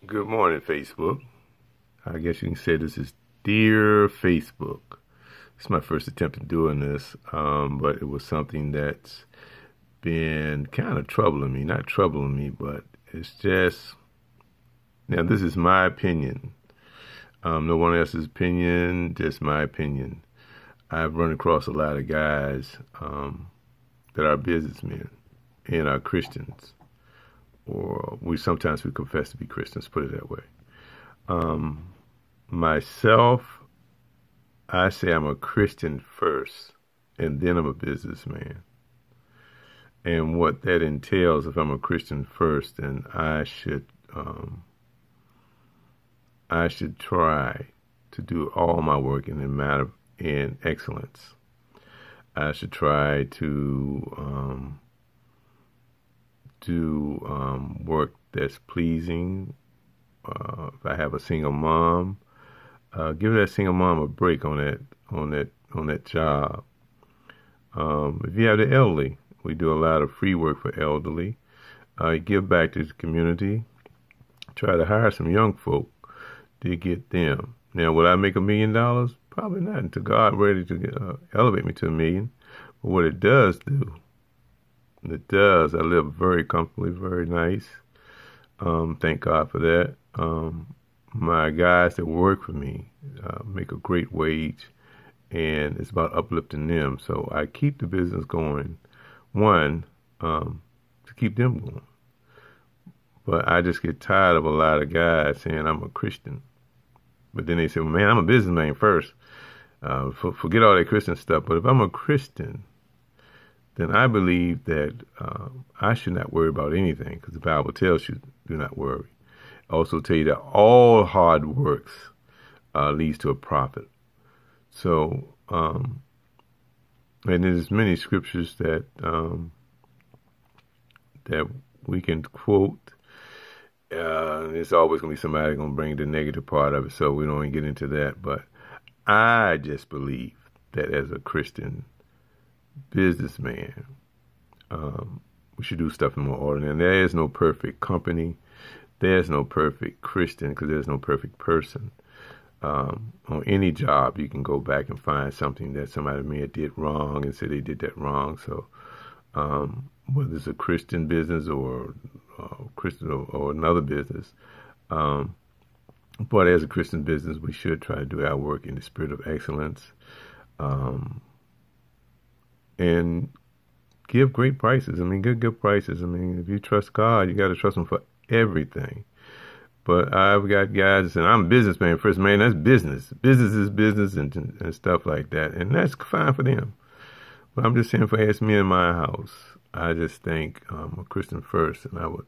Good morning, Facebook. I guess you can say this is Dear Facebook. It's my first attempt at doing this, but it was something that's been kind of troubling me. Not troubling me, but it's just, now this is my opinion. No one else's opinion, just my opinion. I've run across a lot of guys that are businessmen and are Christians, or sometimes we confess to be Christians, put it that way. Myself, I say I'm a Christian first, and then I'm a businessman. And what that entails, if I'm a Christian first, then I should try to do all my work in a matter in excellence. I should try to do work that's pleasing. If I have a single mom, give that single mom a break on that job. If you have the elderly, we do a lot of free work for elderly. Give back to the community. Try to hire some young folk to get them. Now, will I make $1 million? Probably not until God ready to elevate me to $1 million. But what it does do, I live very comfortably, very nice. Thank God for that. My guys that work for me make a great wage, and it's about uplifting them. So I keep the business going, one, to keep them going. But I just get tired of a lot of guys saying I'm a Christian. But then they say, well, man, I'm a businessman first. Forget all that Christian stuff. But if I'm a Christian, then I believe that I should not worry about anything, because the Bible tells you, do not worry. Also tell you that all hard works leads to a profit. So, and there's many scriptures that that we can quote. There's always going to be somebody going to bring the negative part of it, so we don't even get into that. But I just believe that as a Christian businessman, we should do stuff in more order. And there is no perfect company. There's no perfect Christian, because there's no perfect person. On any job, you can go back and find something that somebody may have did wrong and say they did that wrong. So whether it's a Christian business or Christian or another business, but as a Christian business, we should try to do our work in the spirit of excellence, and give great prices. I mean, good prices. I mean, if you trust God, you got to trust Him for everything. But I've got guys saying, I'm a businessman first. Man, that's business. Business is business, and stuff like that. And that's fine for them. But I'm just saying, for us, me in my house, I just think I'm a Christian first. And I would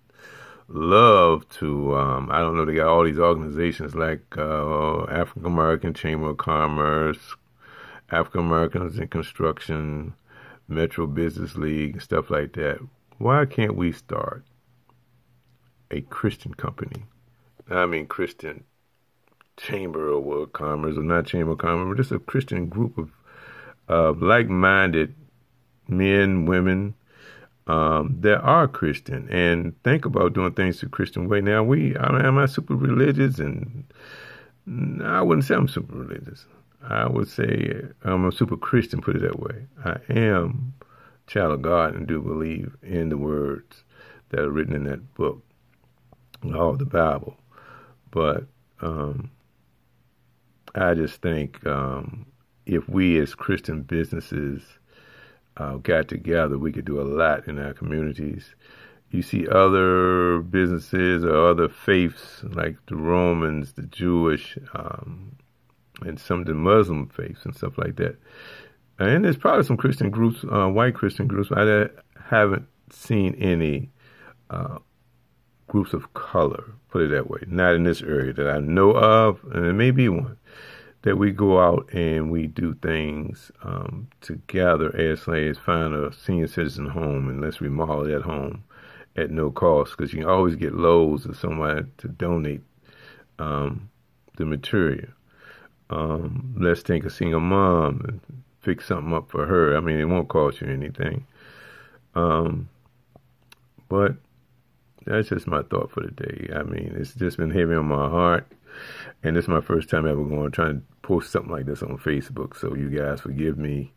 love to, I don't know, they got all these organizations like African American Chamber of Commerce, African Americans in Construction, Metro Business League, stuff like that. Why can't we start a Christian company? I mean, Christian Chamber of Commerce, or not Chamber of Commerce, but just a Christian group of like-minded men, women that are Christian, and think about doing things the Christian way. Now, am I super religious? And I wouldn't say I'm super religious. I would say I'm a super Christian, put it that way. I am a child of God and do believe in the words that are written in that book, all of the Bible. But I just think if we as Christian businesses got together, we could do a lot in our communities. You see other businesses or other faiths, like the Romans, the Jewish, and some of the Muslim faiths and stuff like that. And there's probably some Christian groups, white Christian groups. I haven't seen any groups of color, put it that way, not in this area that I know of, and there may be one, that we go out and we do things together as slaves, find a senior citizen home, and let's remodel that home at no cost, because you can always get loads of someone to donate the material. Let's take a single mom and fix something up for her. I mean, it won't cost you anything. But that's just my thought for the day. I mean, it's just been heavy on my heart. And this is my first time ever trying to post something like this on Facebook. So you guys forgive me.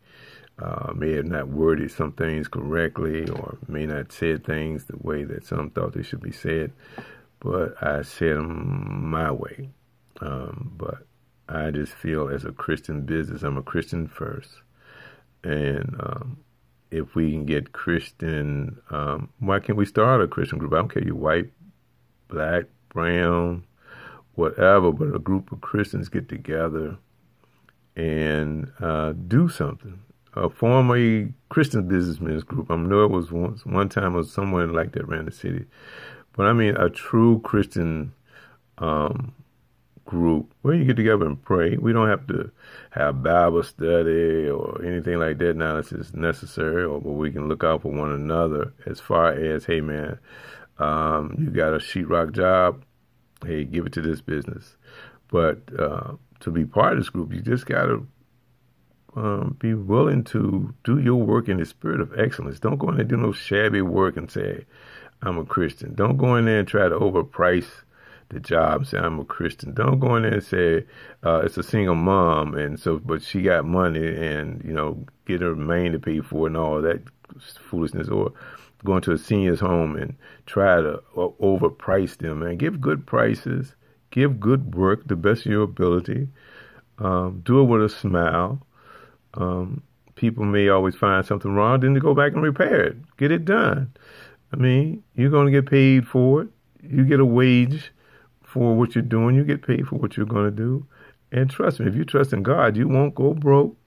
May have not worded some things correctly, or may not said things the way that some thought they should be said. But I said them my way. But I just feel as a Christian business, I'm a Christian first. And if we can get Christian, why can't we start a Christian group? I don't care, you white, black, brown, whatever, but a group of Christians get together and do something. Form a Christian businessmen's group. I know it was one time it was somewhere like that around the city. But I mean a true Christian group where you get together and pray. We don't have to have Bible study or anything like that now if it's necessary, or but we can look out for one another as far as, hey man, you got a sheetrock job, hey, give it to this business. But to be part of this group, you just got to be willing to do your work in the spirit of excellence. Don't go in there and do no shabby work and say, I'm a Christian. Don't go in there and try to overprice the job and say, I'm a Christian. Don't go in there and say, it's a single mom, and so, but she got money and, you know, get her maid to pay for it and all that foolishness. Or going to a senior's home and try to overprice them, man. Give good prices. Give good work, the best of your ability. Do it with a smile. People may always find something wrong, then to go back and repair it. Get it done. I mean, you're going to get paid for it. You get a wage for what you're doing. You get paid for what you're going to do. And trust me, if you trust in God, you won't go broke.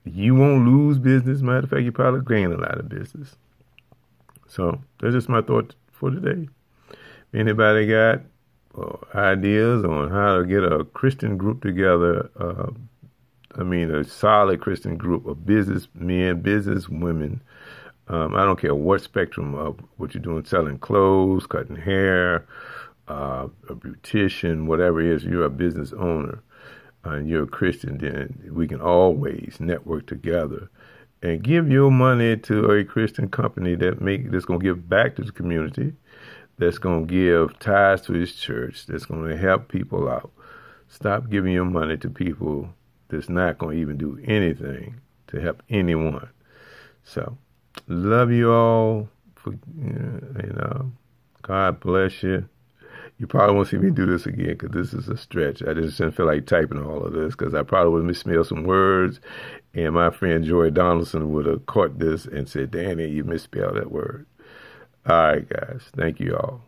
You won't lose business. Matter of fact, you probably gain a lot of business. So that's just my thought for today. Anybody got ideas on how to get a Christian group together? A solid Christian group of businessmen, businesswomen. I don't care what spectrum of what you're doing, selling clothes, cutting hair, a beautician, whatever it is, you're a business owner and you're a Christian, then we can always network together and give your money to a Christian company that's going to give back to the community, that's going to give tithes to his church, that's going to help people out. Stop giving your money to people that's not going to even do anything to help anyone. So, love you all. God bless you. You probably won't see me do this again because this is a stretch. I just didn't feel like typing all of this because I probably would have misspelled some words, and my friend Joy Donaldson would have caught this and said, Danny, you misspelled that word. All right, guys. Thank you all.